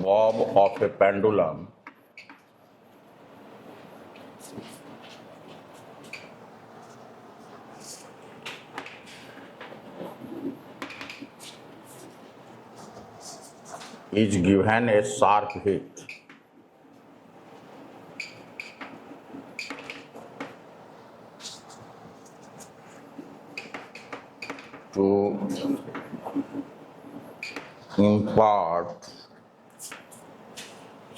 bob of a pendulum is given a sharp hit to impart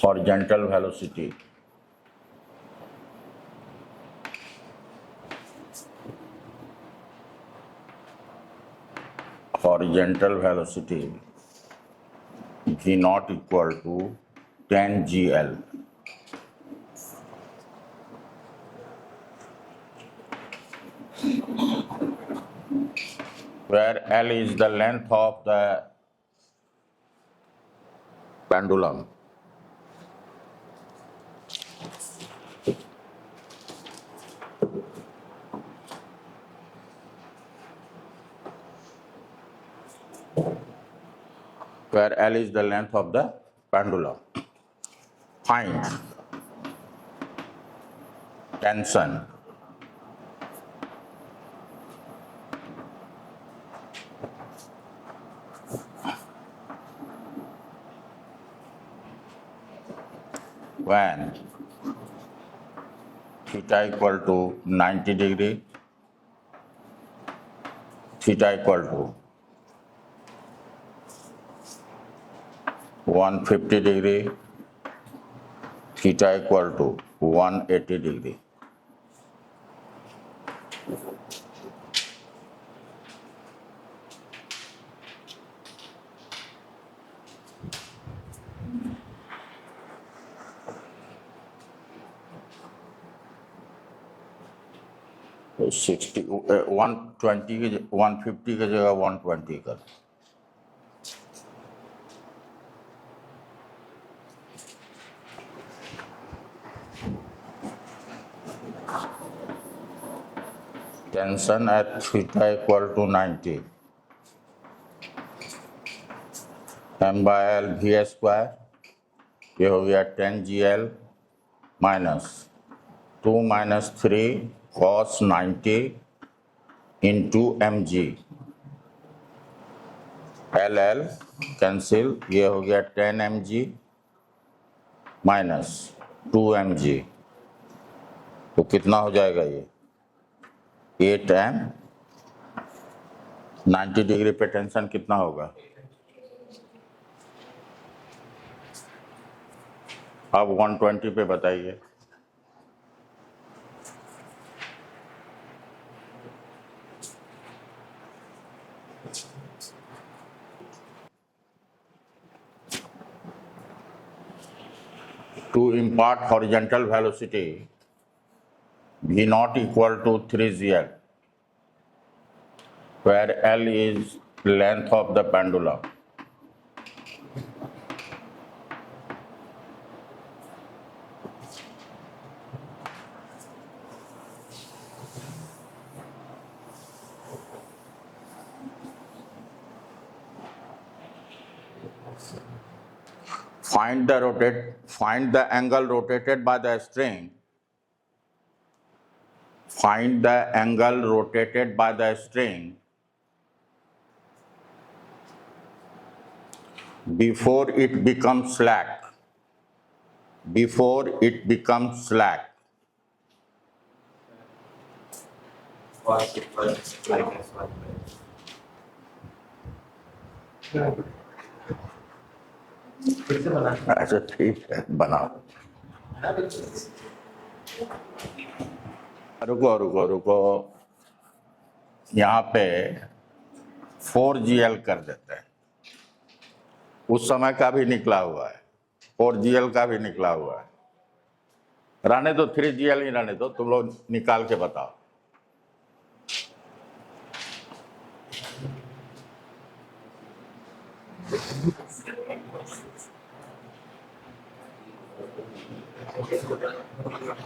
horizontal velocity v naught equal to 10 gl, where L is the length of the pendulum. Where L is the length of the pendulum. Find tension when theta equal to 90 degree, theta equal to 150 degree, theta equal to 180 degree. तो 60 120 150 की जगह 120 कर. Tension at theta equal to 90. M by L V square, ये हो गया 10 GL minus 2 minus 3 cos 90 into mg. LL cancel, ये हो गया 10 mg माइनस 2 mg. तो कितना हो जाएगा ये 8 m. 90 डिग्री पे टेंशन कितना होगा? अब 120 पे बताइए. To impart horizontal velocity v naught equal to 3 gl, where L is length of the pendulum. Find the angle rotated by the string. Find the angle rotated by the string before it becomes slack. Before it becomes slack. अच्छा ठीक है, बनाओ. रुको यहाँ पे 4GL कर देते हैं. उस समय का भी निकला हुआ है, 4GL का भी निकला हुआ है. रहने दो, 3GL ही रहने दो, तुम लोग निकाल के बताओ.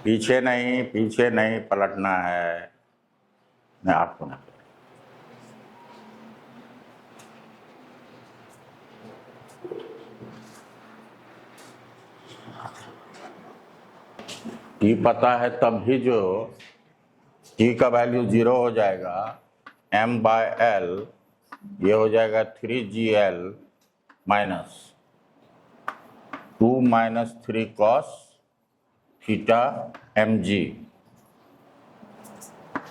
पीछे नहीं पलटना है. मैं आपको ना टी पता है तब भी जो टी का वैल्यू 0 हो जाएगा, m/l ये हो जाएगा 3gl minus 2 minus 3 cos theta mg,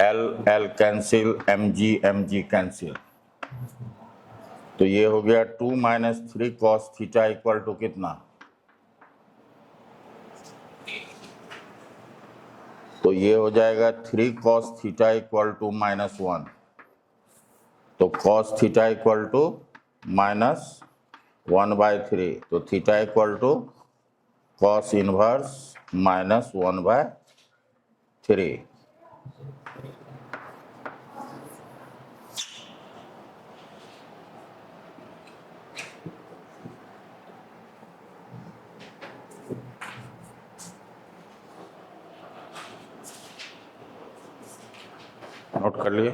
l cancel, mg cancel, तो ये हो गया 2 minus 3 cos theta equal to कितना, तो ये हो जाएगा 3 cos थीटा इक्वल टू -1, तो cos थीटा इक्वल टू -1/3, तो theta equal to cos inverse -1/3। Note कर लिए।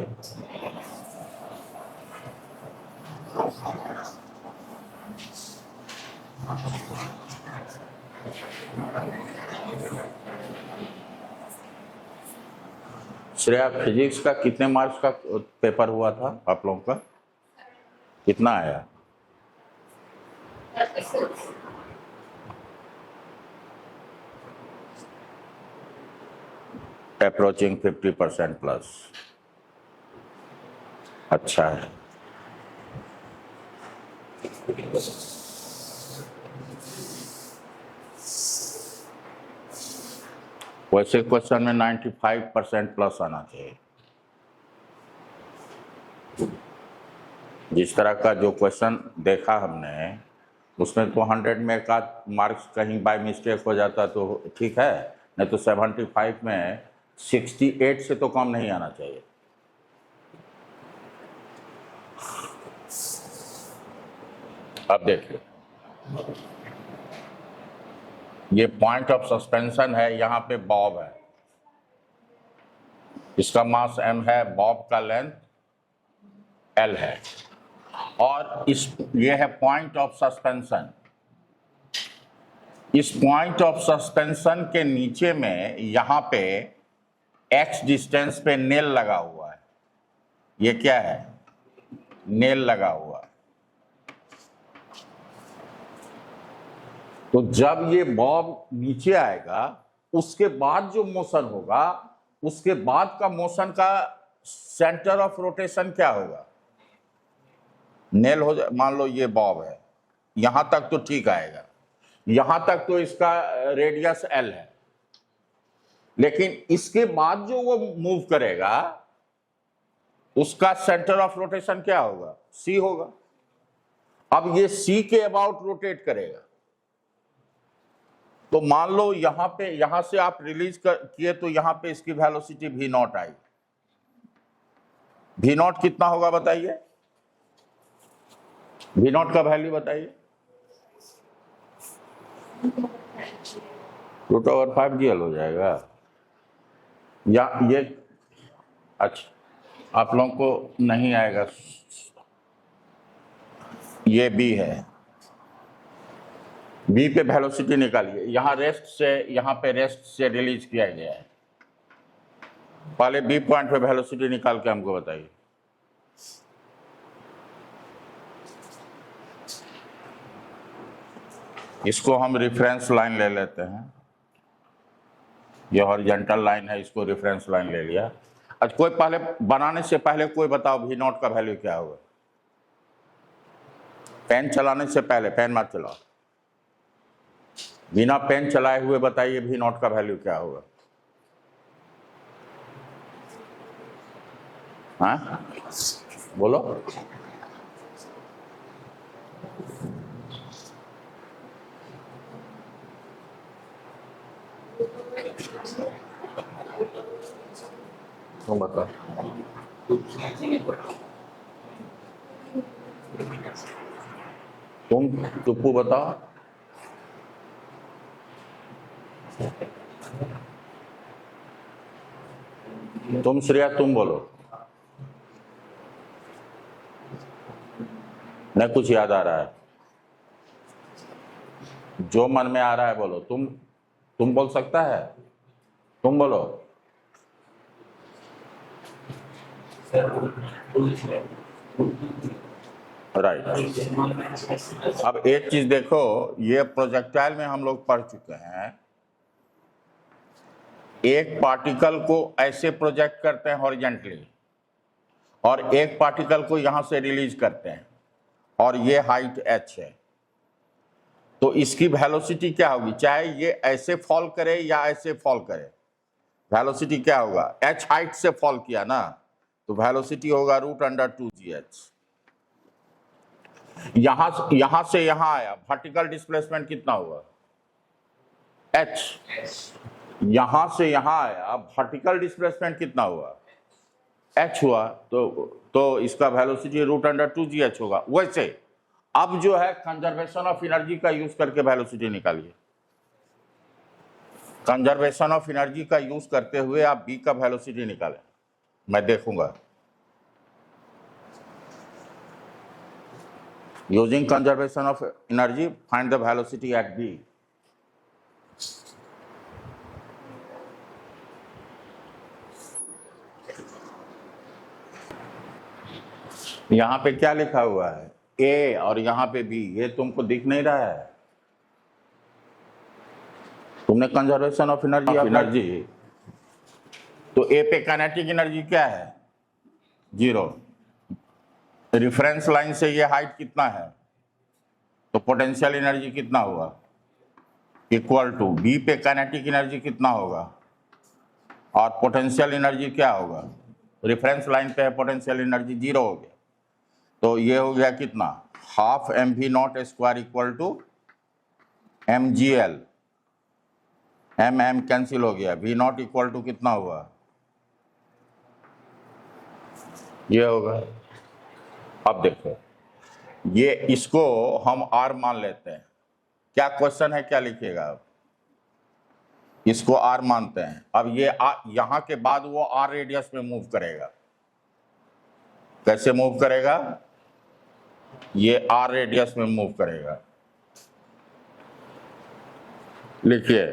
श्रेया, फिजिक्स का कितने मार्क्स का पेपर हुआ था आप लोगों का, कितना आया? अप्रोचिंग 50% प्लस, अच्छा है। वैसे क्वेश्चन में 95% प्लस आना चाहिए। जिस तरह का जो क्वेश्चन देखा हमने उसमें तो 100 में एक आध मार्क्स कहीं बाय मिस्टेक हो जाता तो ठीक है, नहीं तो 75 में 68 से तो कम नहीं आना चाहिए। अब देखिए, ये पॉइंट ऑफ सस्पेंशन है, यहाँ पे बॉब है, इसका मास m है, बॉब का लेंथ l है, और ये है पॉइंट ऑफ सस्पेंशन। इस पॉइंट ऑफ सस्पेंशन के नीचे में यहाँ पे x डिस्टेंस पे नेल लगा हुआ है, ये क्या है, नेल लगा हुआ है। तो जब ये बॉब नीचे आएगा उसके बाद जो मोशन होगा, उसके बाद का मोशन का सेंटर ऑफ रोटेशन क्या होगा, नेल हो जाए। मान लो ये बॉब है, यहां तक तो ठीक आएगा, यहां तक तो इसका रेडियस l है, लेकिन इसके बाद जो वो मूव करेगा उसका सेंटर ऑफ रोटेशन क्या होगा, c होगा। अब ये c के अबाउट रोटेट करेगा, तो मान लो यहां पे, यहां से आप रिलीज किए तो यहां पे इसकी वेलोसिटी v0 आई। v0 कितना होगा बताइए, v0 का वैल्यू बताइए। √5gl हो जाएगा, या ये, अच्छा आप लोगों को नहीं आएगा, ये b है, बी पे वेलोसिटी निकालिए, यहां रेस्ट से, यहां पे रेस्ट से रिलीज किया गया है। पहले बी पॉइंट पे वेलोसिटी निकाल के हमको बताइए। इसको हम रेफरेंस लाइन ले लेते हैं, ये हॉरिजॉन्टल लाइन है, इसको रेफरेंस लाइन ले लिया। अच्छा, कोई पहले बनाने से पहले कोई बताओ v0 का वैल्यू क्या होगा, पेन चलाने से पहले, पेन मत चलाओ, बिना पेन चलाए हुए बताइए v0 का वैल्यू क्या होगा। हाँ बोलो, तुम बताओ। तुम टुप्पू बताओ। तुम श्रेया तुम बोलो, नहीं कुछ याद आ रहा है, जो मन में आ रहा है बोलो। तुम बोल सकता है, तुम बोलो। राइट। अब एक चीज देखो, ये प्रोजेक्टाइल में हम लोग पढ़ चुके हैं, एक पार्टिकल को ऐसे प्रोजेक्ट करते हैं हॉरिजेंटली और एक पार्टिकल को यहां से रिलीज करते हैं और ये हाइट h है, तो इसकी वेलोसिटी क्या होगी, चाहे ये ऐसे फॉल करे या ऐसे फॉल करे, वेलोसिटी क्या होगा, h हाइट से फॉल किया ना, तो वेलोसिटी होगा √2gh। यहां से यहां आया, वर्टिकल डिस्प्लेसमेंट कितना हुआ, h। यहां से यहां आया, वर्टिकल डिस्प्लेसमेंट कितना हुआ, h हुआ, तो इसका वेलोसिटी √2gh होगा। वैसे अब जो है कंजर्वेशन ऑफ एनर्जी का यूज करके वेलोसिटी निकालिए। कंजर्वेशन ऑफ एनर्जी का यूज करते हुए आप b का वेलोसिटी निकालें, मैं देखूंगा। Using conservation of energy find the velocity at b। यहां पे क्या लिखा हुआ है, a और यहां पे b, ये तुमको दिख नहीं रहा है, तुमने कंजर्वेशन ऑफ एनर्जी तो a पे काइनेटिक एनर्जी क्या है, 0। रिफरेंस लाइन से ये हाइट कितना है, तो पोटेंशियल एनर्जी कितना हुआ, इक्वल टू b पे काइनेटिक एनर्जी कितना होगा और पोटेंशियल एनर्जी क्या होगा, रेफरेंस लाइन पे पोटेंशियल एनर्जी 0 हो गया, तो ये हो गया कितना, half mv0 square equal to mgl, m cancel हो गया, v0 इक्वल टू कितना हुआ, ये होगा। अब देखो, ये इसको हम r मान लेते हैं, क्या क्वेश्चन है, क्या लिखिएगा आप, इसको r मानते हैं। अब ये यहां के बाद वो r रेडियस में मूव करेगा, कैसे मूव करेगा, ये r रेडियस में मूव करेगा। लिखिए,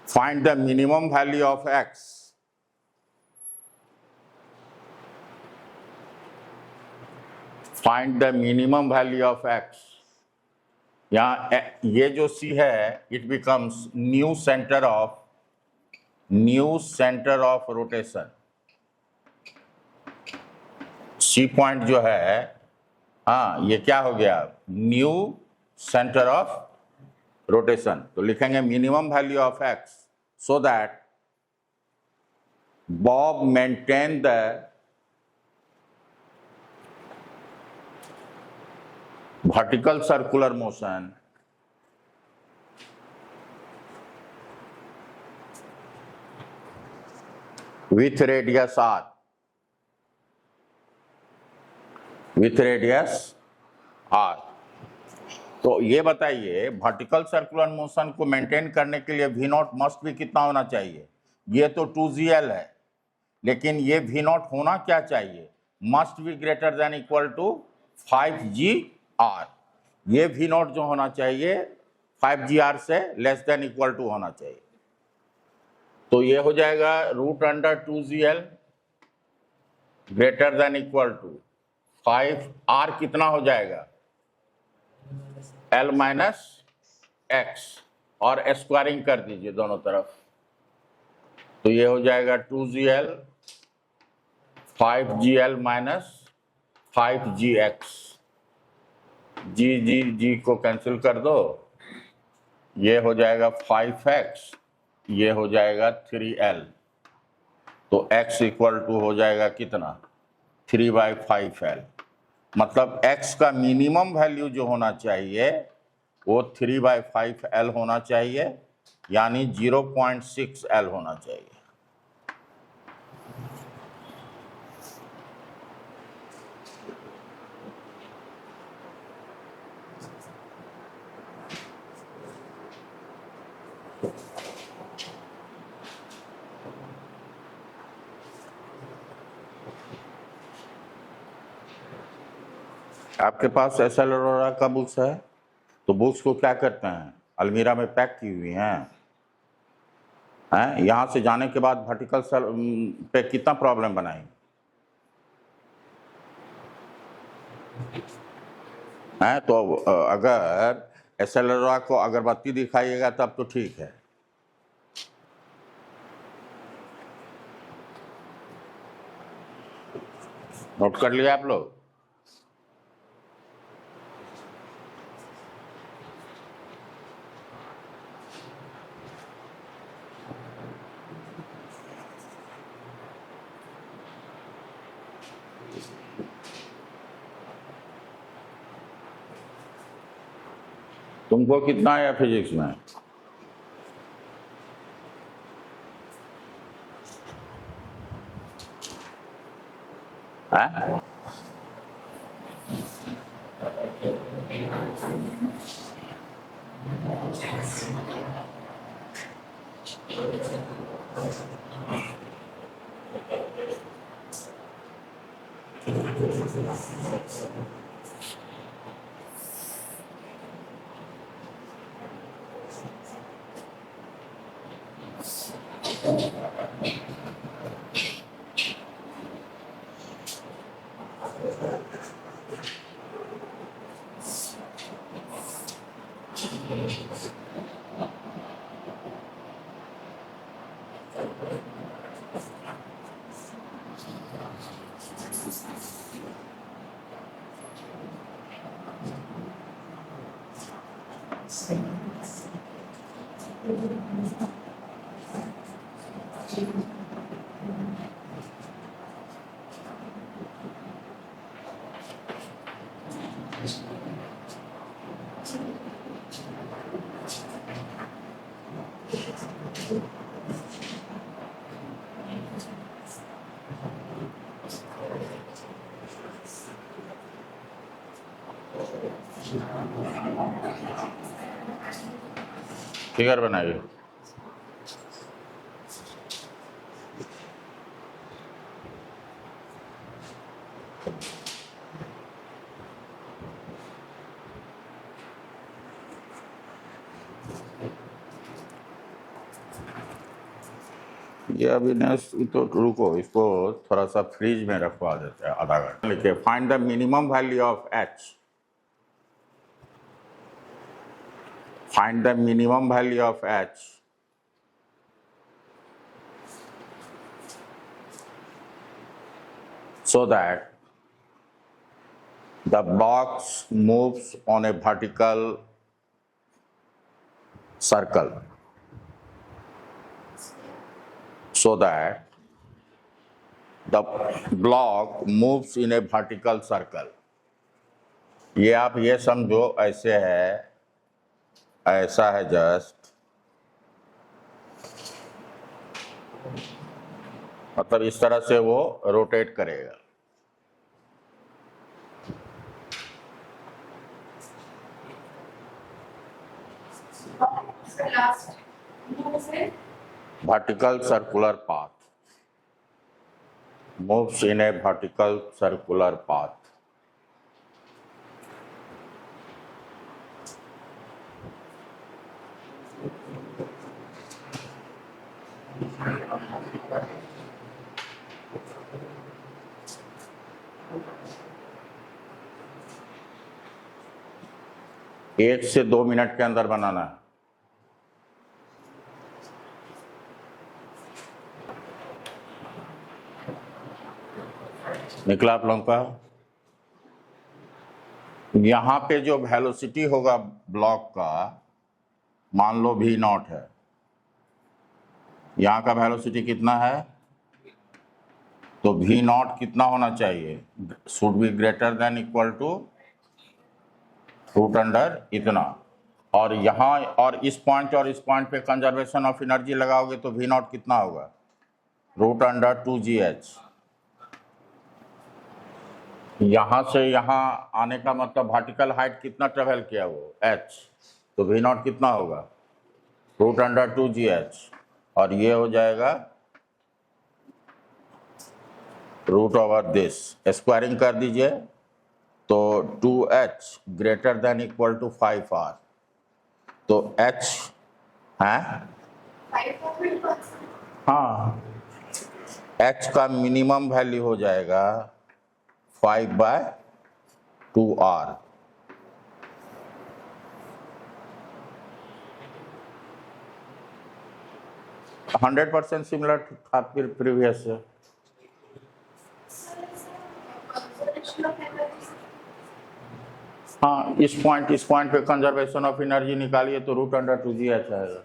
find the minimum value of x, find the minimum value of x। यहाँ ये जो c है, it becomes new centre of rotation. c point जो है, हाँ ये क्या हो गया, न्यू सेंटर ऑफ रोटेशन। तो लिखेंगे minimum value of x so that Bob maintain the vertical circular motion with radius r, with radius r। तो ये बताइए, वर्टिकल सर्कुलर मोशन को मेंटेन करने के लिए v0 मस्ट भी कितना होना चाहिए, ये तो 2gl है, लेकिन ये v0 होना क्या चाहिए, must be greater than equal to 5gr। ये v0 जो होना चाहिए 5gr से लेस देन इक्वल टू होना चाहिए, तो ये हो जाएगा √2gl greater than equal to 5r, कितना हो जाएगा l माइनस x, और स्क्वायरिंग कर दीजिए दोनों तरफ, तो ये हो जाएगा 2gl 5gl माइनस 5gx, जी को कैंसिल कर दो, ये हो जाएगा 5x, ये हो जाएगा 3l, तो x इक्वल टू हो जाएगा कितना, 3/5l। मतलब x का मिनिमम वैल्यू जो होना चाहिए वो 3/5l होना चाहिए, यानी 0.6l होना चाहिए। आपके पास एस.एल. अरोड़ा का बुक्स है, तो बुक्स को क्या करते हैं, अलमीरा में पैक की हुई हैं, है। यहाँ से जाने के बाद वर्टिकल पे कितना प्रॉब्लम बनाएंगे, है। तो अगर एसेलेरोआ को अगरबत्ती दिखाइएगा तब तो ठीक है। नोट कर लिया आप लोग? तुमको कितना आया फिजिक्स में? है? फिगर बनाइए। ये अभी तो रुको, इसको थोड़ा सा फ्रीज में रखवा देते हैं आधा घंटा। लिखिए, find the minimum value of H. Find the minimum value of h so that the box moves on a vertical circle, so that the block moves in a vertical circle. ये आप ये समझो ऐसे है, ऐसा है जस्ट, मतलब इस तरह से वो रोटेट करेगा। Vertical circular path moves in a vertical circular path. एक से 2 मिनट के अंदर बनाना है। निकला आप लोगों का? यहां पे जो वेलोसिटी होगा ब्लॉक का, मान लो v0 है, यहां का वेलोसिटी कितना है, तो v0 कितना होना चाहिए, should be greater than equal to root under इतना। और यहाँ और इस पॉइंट पे कंजर्वेशन ऑफ एनर्जी लगाओगे तो v0 कितना होगा, रूट अंडर 2gh। यहां से यहां आने का मतलब वर्टिकल हाइट कितना ट्रेवल किया वो h, तो v0 कितना होगा, रूट अंडर 2gh। और ये हो जाएगा रूट ओवर दिस, स्क्वायरिंग कर दीजिए तो 2h greater than equal to 5r, तो h है हाँ, h का मिनिमम वैल्यू हो जाएगा 5/2r। तो 100% सिमिलर था फिर प्रीवियस से। हाँ, इस पॉइंट पे कंजर्वेशन ऑफ एनर्जी निकालिए तो √2gh आएगा।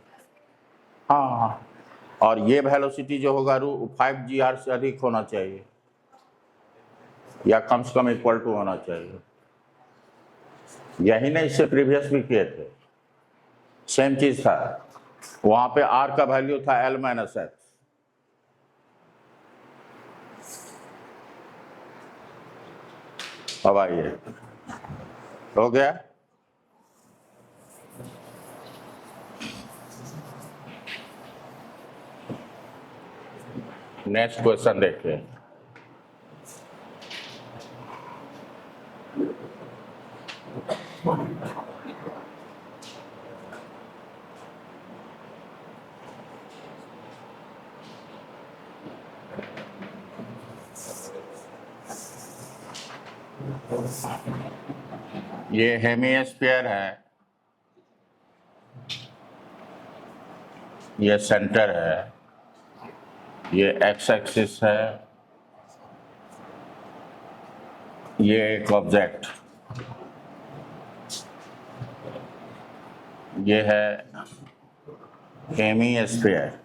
हाँ हाँ, और ये वेलोसिटी जो होगा 5gr से अधिक होना चाहिए या कम से कम इक्वल टू होना चाहिए। यही नहीं, इससे प्रीवियस भी किए थे, सेम चीज था। वहां पे r का वैल्यू था L-h। अब आइए, हो गया। नेक्स्ट क्वेश्चन देखिए। ये हेमिस्फीयर है, ये सेंटर है, ये एक्स एक्सिस है, ये एक ऑब्जेक्ट, ये है हेमिस्फीयर।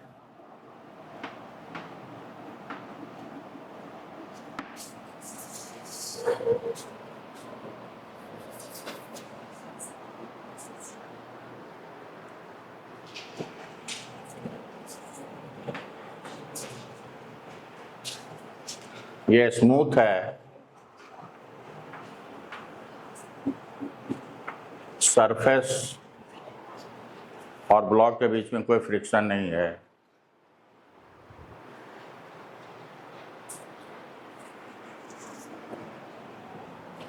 ये स्मूथ है, सरफेस और ब्लॉक के बीच में कोई फ्रिक्शन नहीं है।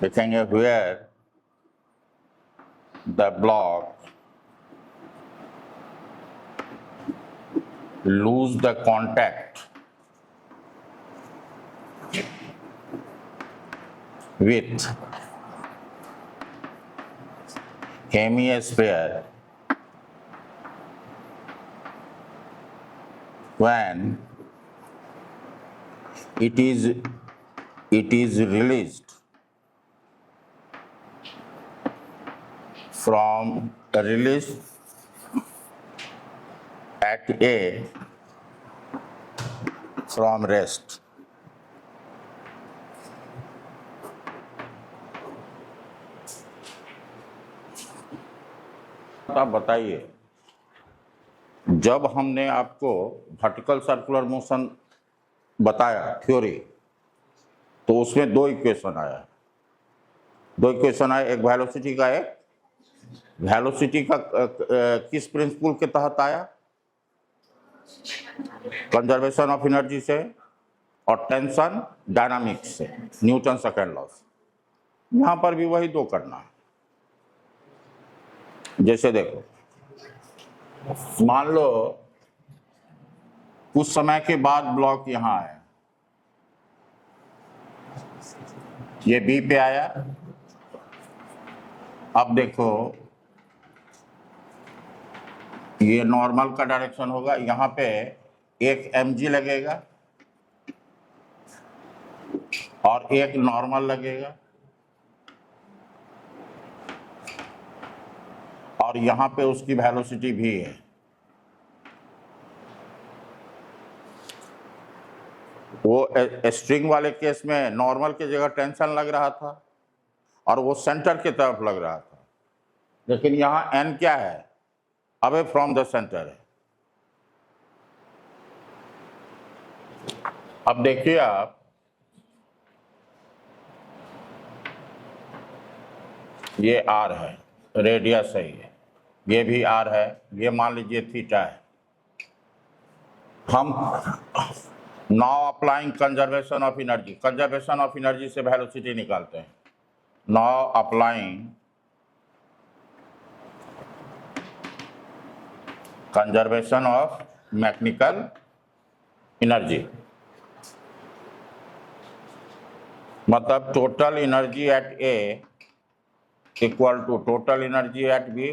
देखेंगे where the block lose the contact with hemisphere when it is released at A from rest। आप बताइए, जब हमने आपको वर्टिकल सर्कुलर मोशन बताया थ्योरी, तो उसमें दो इक्वेशन आया। एक वेलोसिटी का, एक वेलोसिटी का किस प्रिंसिपल के तहत आया? कंजर्वेशन ऑफ एनर्जी से, और टेंशन डायनामिक्स से, न्यूटन सेकेंड लॉ से। यहां पर भी वही दो करना है। जैसे देखो, मान लो कुछ समय के बाद ब्लॉक यहां आया, ये बी पे आया। अब देखो, ये नॉर्मल का डायरेक्शन होगा, यहां पे एक mg लगेगा और एक नॉर्मल लगेगा, और यहां पे उसकी वेलोसिटी भी है। वो स्ट्रिंग वाले केस में नॉर्मल की जगह टेंशन लग रहा था और वो सेंटर की तरफ लग रहा था, लेकिन यहां n क्या है? अवे फ्रॉम द सेंटर है। अब देखिए आप, ये r है, रेडियस है, ये भी r है, ये मान लीजिए थीटा है। हम now applying conservation of energy से वेलोसिटी निकालते हैं। Now applying conservation of mechanical energy, मतलब total energy at A equal to total energy at B.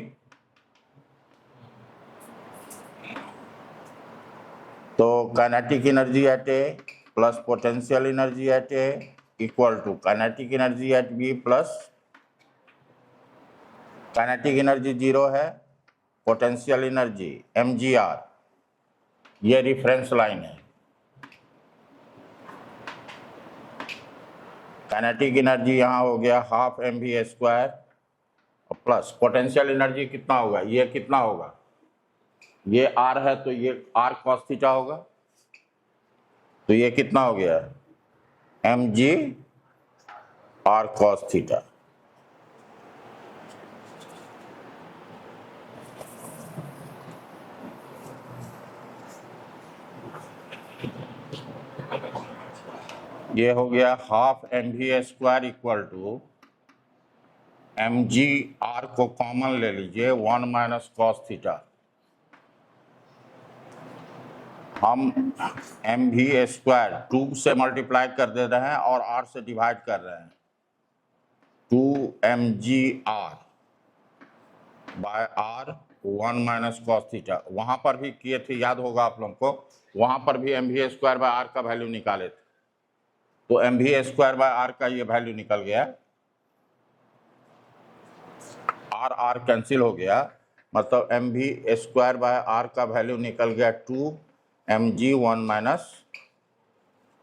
तो kinetic energy at A plus potential energy at A equal to kinetic energy at B plus kinetic energy 0 है, potential energy mgr, ये reference line है। Kinetic energy यहाँ हो गया half mv² plus potential energy कितना होगा, ये कितना होगा, ये r है तो ये r cos थीटा होगा, तो ये कितना हो गया mg r cos थीटा। ये हो गया half mv² equal to mg r को कॉमन ले लीजिए 1 माइनस कॉस थीटा। हम mv² 2 से मल्टीप्लाई कर दे रहे हैं और r से डिवाइड कर रहे हैं, 2mgr by r 1 minus cos theta. वहां पर भी किए थे, याद होगा आप लोगों को, वहां पर भी mv² बाय r का वैल्यू निकाले थे, तो mv² बाय r का ये वैल्यू निकल गया, r कैंसिल हो गया, मतलब mv² बाय r का वैल्यू निकल गया 2mg 1 माइनस।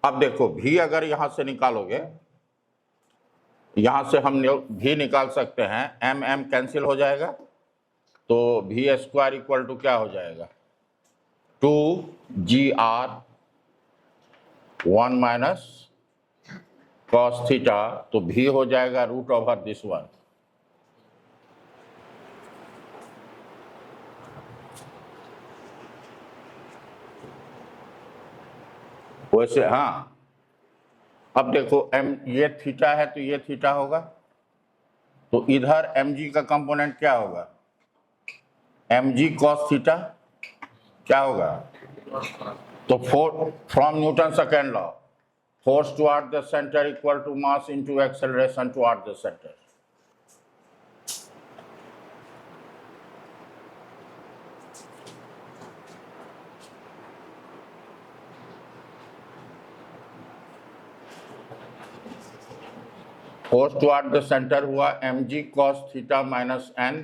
अब देखो v अगर यहां से निकालोगे, यहां से हम v निकाल सकते हैं, m कैंसिल हो जाएगा, तो v² इक्वल टू क्या हो जाएगा 2gr 1 माइनस कॉस थीटा, तो v हो जाएगा √/(1). वैसे हाँ, अब देखो ये थीटा है तो ये थीटा होगा, तो इधर mg का कंपोनेंट क्या होगा, mg cos थीटा क्या होगा, तो from Newton second law force toward the centre equal to mass into acceleration toward the centre. Force toward the centre हुआ mg cos theta minus n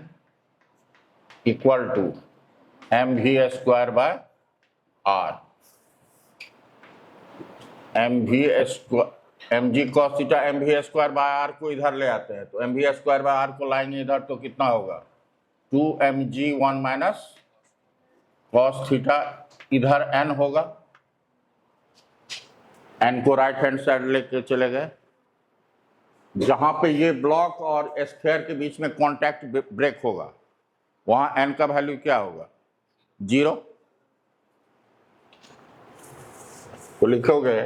equal to mv² by r। mg cos theta mv² by r को इधर ले आते हैं, तो mv² by r को लाएंगे इधर, तो कितना होगा 2mg 1 माइनस cos थीटा, इधर n होगा, n को राइट हैंड साइड लेके चले गए, जहां पे ये ब्लॉक और स्फीयर के बीच में कांटेक्ट ब्रेक होगा वहां n का वैल्यू क्या होगा 0, तो लिखोगे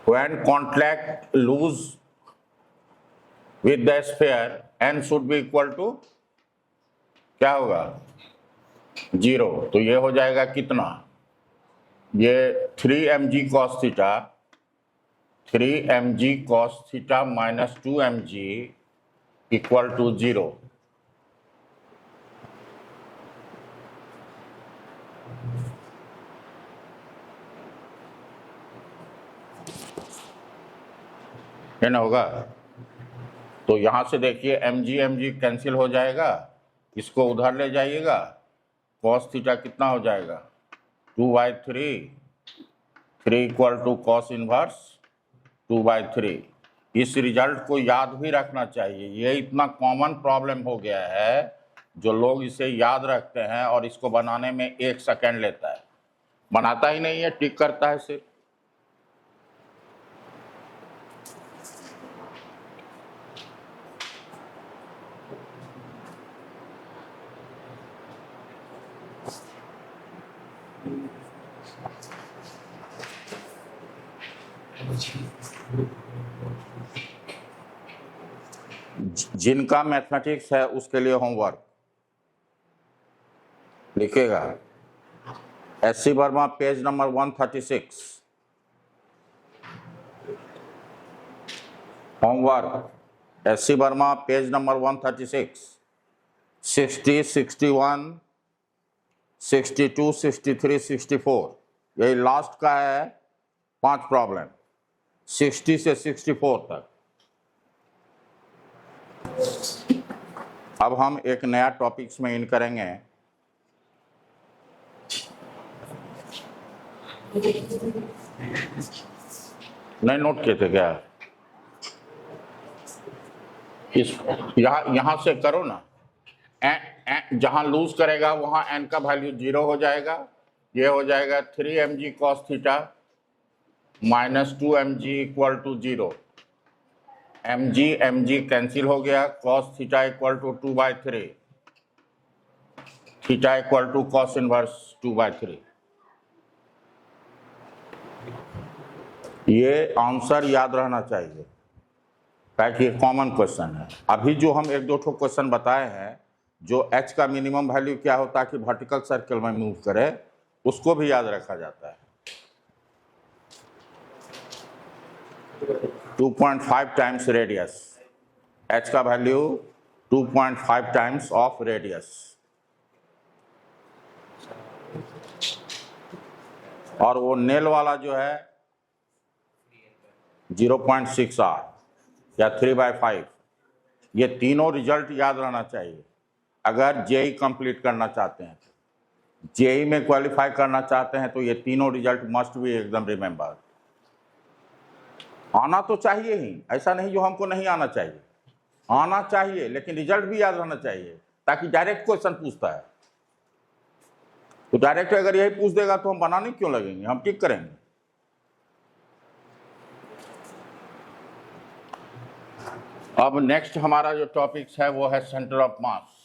when contact lose with the sphere n should be equal to क्या होगा 0, तो ये हो जाएगा कितना, ये 3mg cos theta, 3mg cos theta minus 2mg equal to 0। है ना, होगा, तो यहां से देखिए mg कैंसिल हो जाएगा, इसको उधर ले जाइएगा, cos थीटा कितना हो जाएगा 2/3, 3 इक्वल टू cos इनवर्स 2/3। इस रिजल्ट को याद भी रखना चाहिए, ये इतना कॉमन प्रॉब्लम हो गया है, जो लोग इसे याद रखते हैं और इसको बनाने में 1 सेकेंड लेता है, बनाता ही नहीं है, टिक करता है सिर्फ। जिनका मैथमेटिक्स है उसके लिए होमवर्क लिखेगा, SC Verma page number 136, homework SC Verma page number 136, 60, 61, 62, 63, 64, यही लास्ट का है 5 प्रॉब्लम, 60 से 64 तक। अब हम एक नया टॉपिक्स में इन करेंगे, नहीं नोट किए थे क्या? इस यहां से करो ना, जहां लूज करेगा वहां n का वैल्यू 0 हो जाएगा, ये हो जाएगा 3mg cos theta minus 2mg equal to 0, mg cancel हो गया, cos theta equal to 2/3, theta equal to cos inverse 2/3। ये आंसर याद रहना चाहिए ताकि ये कॉमन क्वेश्चन है। अभी जो हम एक दो ठो क्वेश्चन बताए हैं, जो h का मिनिमम वैल्यू क्या होता है कि वर्टिकल सर्कल में मूव करे, उसको भी याद रखा जाता है। 2.5 टाइम्स रेडियस, h का वैल्यू 2.5 टाइम्स ऑफ रेडियस, और वो नेल वाला जो है 0.6R या 3/5। ये तीनों रिजल्ट याद रहना चाहिए अगर जेई कंप्लीट करना चाहते हैं, जेई में क्वालिफाई करना चाहते हैं तो ये तीनों रिजल्ट मस्ट भी एकदम रिमेंबर। आना तो चाहिए ही, ऐसा नहीं जो हमको नहीं आना चाहिए, आना चाहिए, लेकिन रिजल्ट भी याद रहना चाहिए, ताकि डायरेक्ट क्वेश्चन पूछता है तो डायरेक्ट अगर यही पूछ देगा तो हम बनाने क्यों लगेंगे, हम ठीक करेंगे। अब नेक्स्ट हमारा जो टॉपिक्स है वो है centre of mass.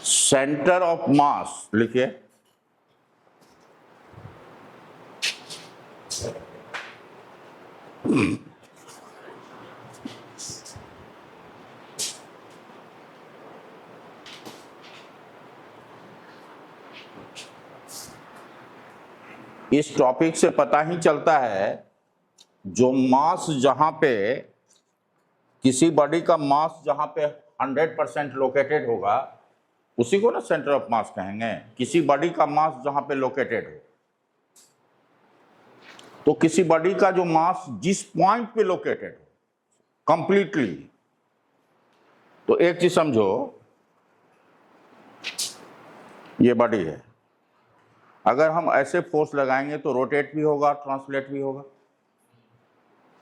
Centre of मास लिखिए, इस टॉपिक से पता ही चलता है जो मास जहां पे, किसी बॉडी का मास जहां पे 100% लोकेटेड होगा उसी को ना सेंटर ऑफ मास कहेंगे। किसी बॉडी का मास जहां पे लोकेटेड हो, तो किसी बॉडी का जो मास जिस पॉइंट पे लोकेटेड हो कंप्लीटली, तो एक चीज समझो, ये बॉडी है, अगर हम ऐसे फोर्स लगाएंगे तो रोटेट भी होगा, ट्रांसलेट भी होगा,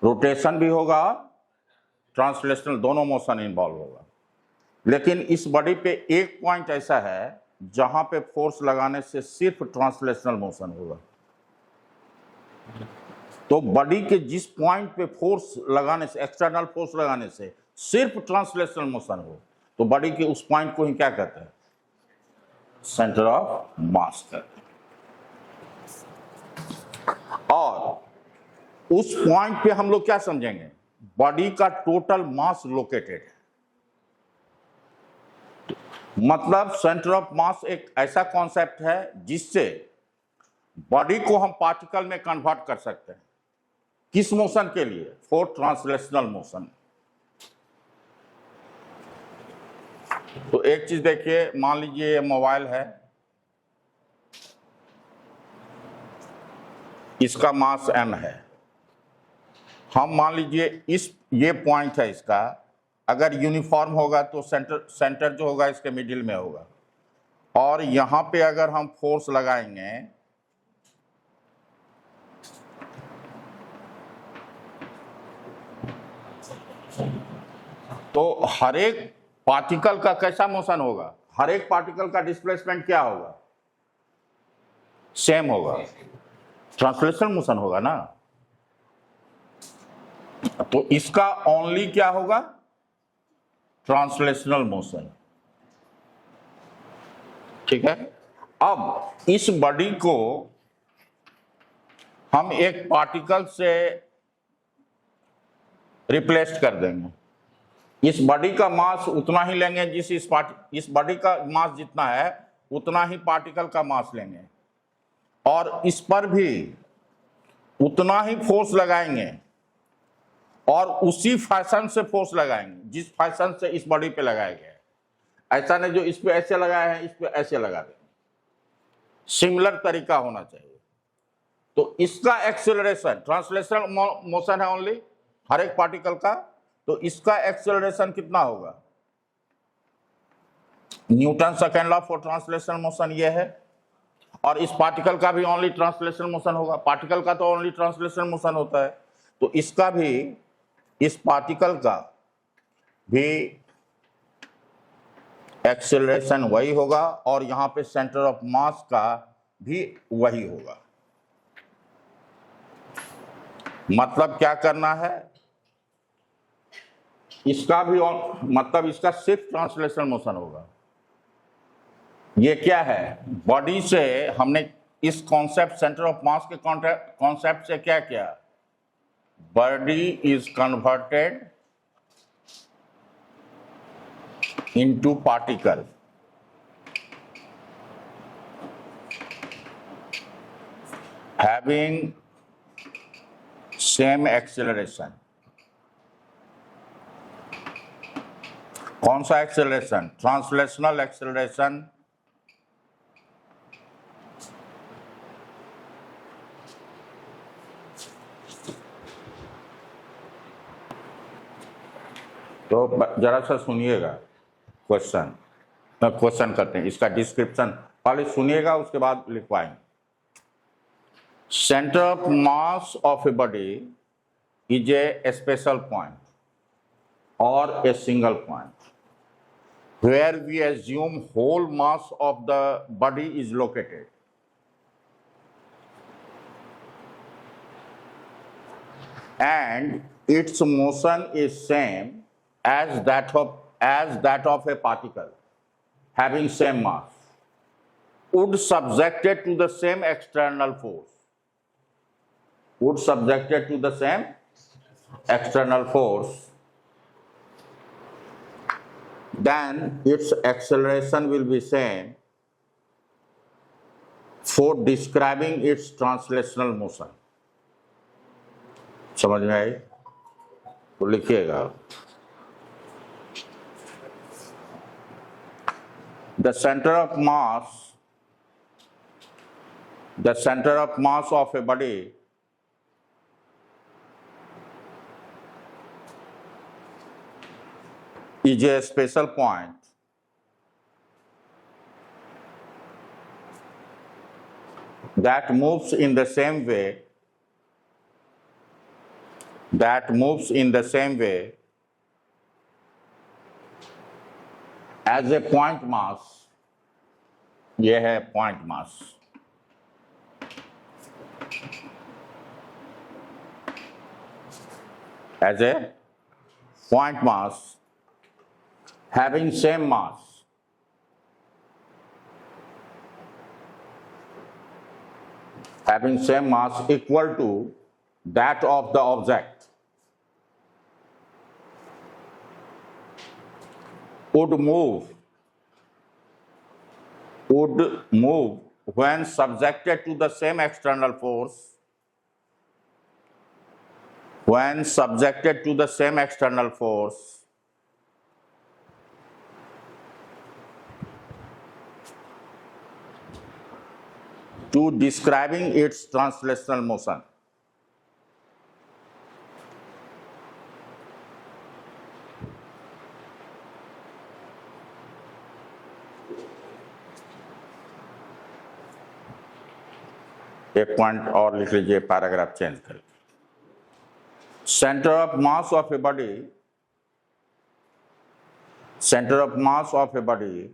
रोटेशन भी होगा, ट्रांसलेशनल दोनों मोशन इन्वॉल्व होगा। लेकिन इस बॉडी पे एक पॉइंट ऐसा है जहां पे फोर्स लगाने से सिर्फ ट्रांसलेशनल मोशन होगा। तो बॉडी के जिस पॉइंट पे फोर्स लगाने से, एक्सटर्नल फोर्स लगाने से सिर्फ ट्रांसलेशनल मोशन हो, तो बॉडी के उस पॉइंट को ही क्या कहते हैं, सेंटर ऑफ मास कहते हैं। और उस पॉइंट पे हम लोग क्या समझेंगे, बॉडी का टोटल मास लोकेटेड है। मतलब सेंटर ऑफ मास एक ऐसा कॉन्सेप्ट है जिससे बॉडी को हम पार्टिकल में कन्वर्ट कर सकते हैं। किस मोशन के लिए, फॉर ट्रांसलेशनल मोशन। तो एक चीज देखिए, मान लीजिए ये मोबाइल है, इसका मास m है, हम मान लीजिए ये पॉइंट है इसका, अगर यूनिफॉर्म होगा तो सेंटर जो होगा इसके मिडिल में होगा, और यहां पे अगर हम फोर्स लगाएंगे तो हर एक पार्टिकल का कैसा मोशन होगा, हर एक पार्टिकल का डिस्प्लेसमेंट क्या होगा, सेम होगा, ट्रांसलेशनल मोशन होगा ना। तो इसका ओनली क्या होगा, ट्रांसलेशनल मोशन। ठीक है। अब इस बॉडी को हम एक पार्टिकल से रिप्लेस कर देंगे। इस बॉडी का मास उतना ही लेंगे जिस इस बॉडी का मास जितना है उतना ही पार्टिकल का मास लेंगे, और इस पर भी उतना ही फोर्स लगाएंगे और उसी फैशन से फोर्स लगाएंगे जिस फैशन से इस बॉडी पे लगाया गया है। ऐसा नहीं जो इस पे ऐसे लगाया है इस पे ऐसे लगा देंगे, सिमिलर तरीका होना चाहिए। तो इसका एक्सेलरेशन ट्रांसलेशनल मोशन है ओनली हर एक पार्टिकल का, तो इसका एक्सेलरेशन कितना होगा? Newton second law for translational motion ये है, और इस पार्टिकल का भी ओनली ट्रांसलेशनल मोशन होगा। पार्टिकल का तो ओनली ट्रांसलेशनल मोशन होता है, तो इसका भी, इस पार्टिकल का भी एक्सेलरेशन वही होगा, और यहां पे सेंटर ऑफ मास का भी वही होगा। मतलब क्या करना है, इसका भी मतलब इसका सिर्फ ट्रांसलेशनल मोशन होगा। ये क्या है, बॉडी से हमने इस कॉन्सेप्ट सेंटर ऑफ मास के कॉन्सेप्ट से क्या किया, body is converted into particle having same acceleration। कौन सा एक्सेलरेशन? Translational acceleration. तो जरा सा सुनिएगा क्वेश्चन करते हैं, इसका डिस्क्रिप्शन पहले सुनिएगा उसके बाद लिखवाएंगे। Centre of mass of a body is a special point और a single point where we assume whole mass of the body is located. And its motion is same as that of a particle having same mass, would subjected to the same external force, then its acceleration will be same for describing its translational motion। समझ में आई? तो लिखिएगा, the center of mass of a body is a special point that moves in the same way as a point mass। यह है point mass। as a point mass having same mass equal to that of the object would move when subjected to the same external force to describing its translational motion। एक point और लिख लीजिए, paragraph change कर। Centre of mass of a body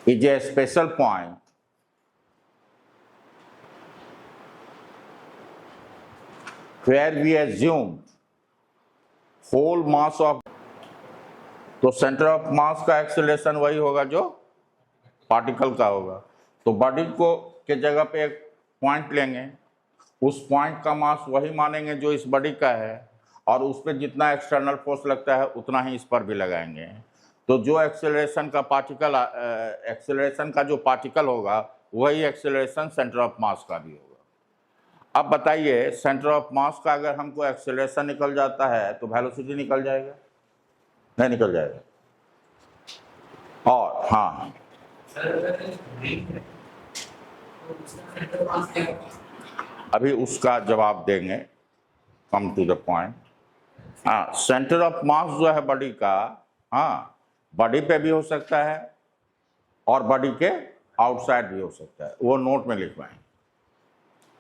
is a special point where we assume whole mass of तो centre of मास का acceleration वही होगा जो पार्टिकल का होगा। तो बॉडी को के जगह पे एक पॉइंट लेंगे, उस पॉइंट का मास वही मानेंगे जो इस बॉडी का है, और उस पर जितना एक्सटर्नल फोर्स लगता है उतना ही इस पर भी लगाएंगे। तो जो एक्सेलरेशन का जो पार्टिकल होगा वही एक्सेलरेशन सेंटर ऑफ मास का भी होगा। अब बताइए, सेंटर ऑफ मास का अगर हमको एक्सेलरेशन निकल जाता है तो वेलोसिटी निकल जाएगा? नहीं निकल जाएगा। और हाँ, अभी उसका जवाब देंगे, कम टू द पॉइंट। हाँ, सेंटर ऑफ मास जो है बॉडी का, हाँ, बॉडी पे भी हो सकता है और बॉडी के आउटसाइड भी हो सकता है। वो नोट में लिखवाएं,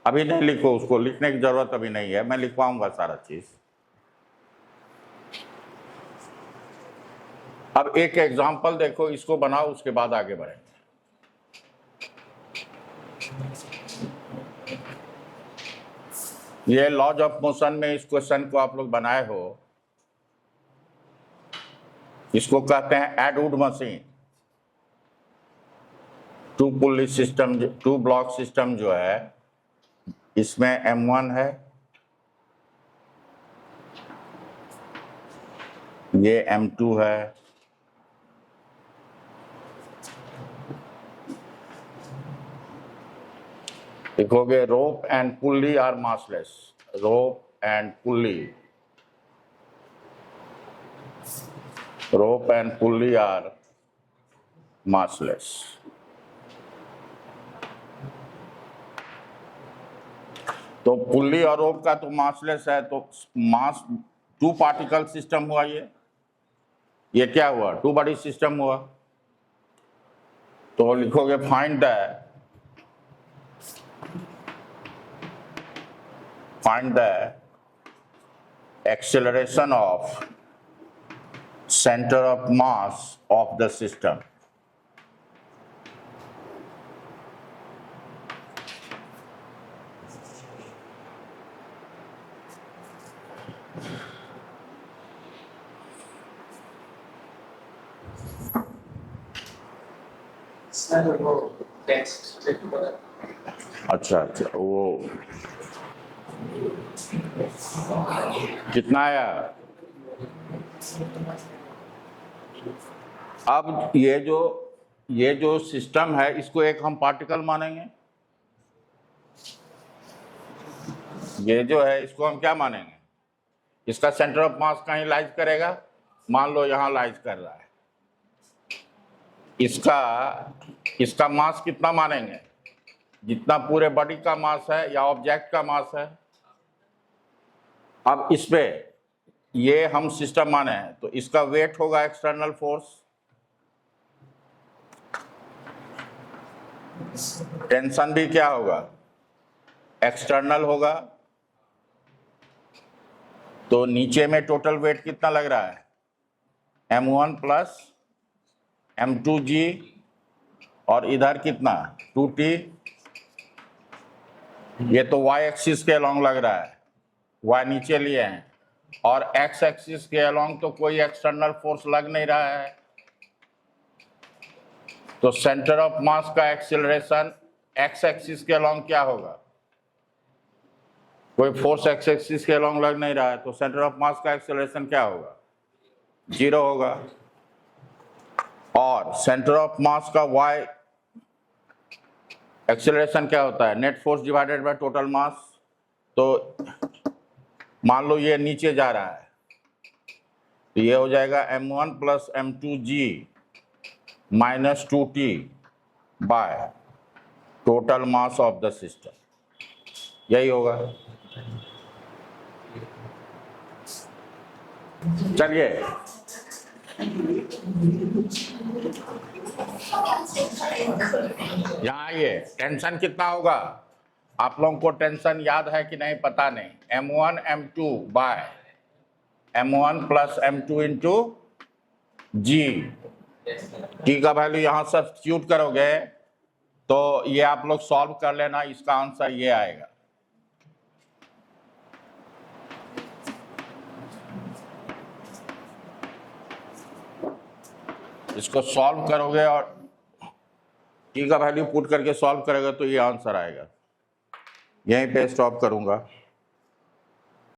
अभी नहीं लिखो, उसको लिखने की जरूरत अभी नहीं है, मैं लिखवाऊंगा सारा चीज। अब एक एग्जांपल देखो, इसको बनाओ, उसके बाद आगे बढ़ेंगे। ये लॉज ऑफ मोशन में इस क्वेश्चन को आप लोग बनाए हो, इसको कहते हैं Atwood machine. Two pulley system, two block system जो है, इसमें M1 है, ये M2 है, लिखोगे rope and pulley are massless. Rope and pulley, rope and pulley are massless. तो पुल्ली और रोप का तो मासलेस है, तो मास टू पार्टिकल सिस्टम हुआ। ये क्या हुआ? टू बॉडी सिस्टम हुआ। तो लिखोगे find the acceleration of center of mass of the system. अच्छा, वो कितना आया? अब ये जो सिस्टम है, इसको एक हम पार्टिकल मानेंगे। ये जो है, इसको हम क्या मानेंगे? इसका सेंटर ऑफ मास कहीं लाइज करेगा, मान लो यहां लाइज कर रहा है। इसका मास कितना मानेंगे? जितना पूरे बॉडी का मास है या ऑब्जेक्ट का मास है। अब इस पे ये हम सिस्टम माने हैं, तो इसका वेट होगा एक्सटर्नल फोर्स, टेंशन भी क्या होगा? एक्सटर्नल होगा। तो नीचे में टोटल वेट कितना लग रहा है? M1 प्लस M2G, और इधर कितना? 2T। ये तो y एक्सिस के अलोंग लग रहा है, y नीचे लिए हैं, और x एक्सिस के अलोंग तो कोई एक्सटर्नल फोर्स लग नहीं रहा है। तो सेंटर ऑफ मास का एक्सेलरेशन x एक्सिस के अलोंग क्या होगा? कोई फोर्स x एक्सिस के अलोंग लग नहीं रहा है, तो सेंटर ऑफ मास का एक्सेलरेशन क्या होगा? 0 होगा। और सेंटर ऑफ मास का y एक्सेलरेशन क्या होता है? Net force divided by total mass. तो मान लो ये नीचे जा रहा है, तो ये हो जाएगा M1 plus M2G minus 2T by total mass of the system, यही होगा। चलिए, यहाँ ये टेंशन कितना होगा? आप लोगों को टेंशन याद है कि नहीं पता नहीं। M1 M2 by M1 plus M2 into G। T का वैल्यू यहाँ सब्स्टिट्यूट करोगे तो ये आप लोग सॉल्व कर लेना, इसका आंसर ये आएगा। इसको सॉल्व करोगे और टी का वैल्यू पुट करके सॉल्व करेगा तो ये आंसर आएगा। यहीं पे स्टॉप करूंगा।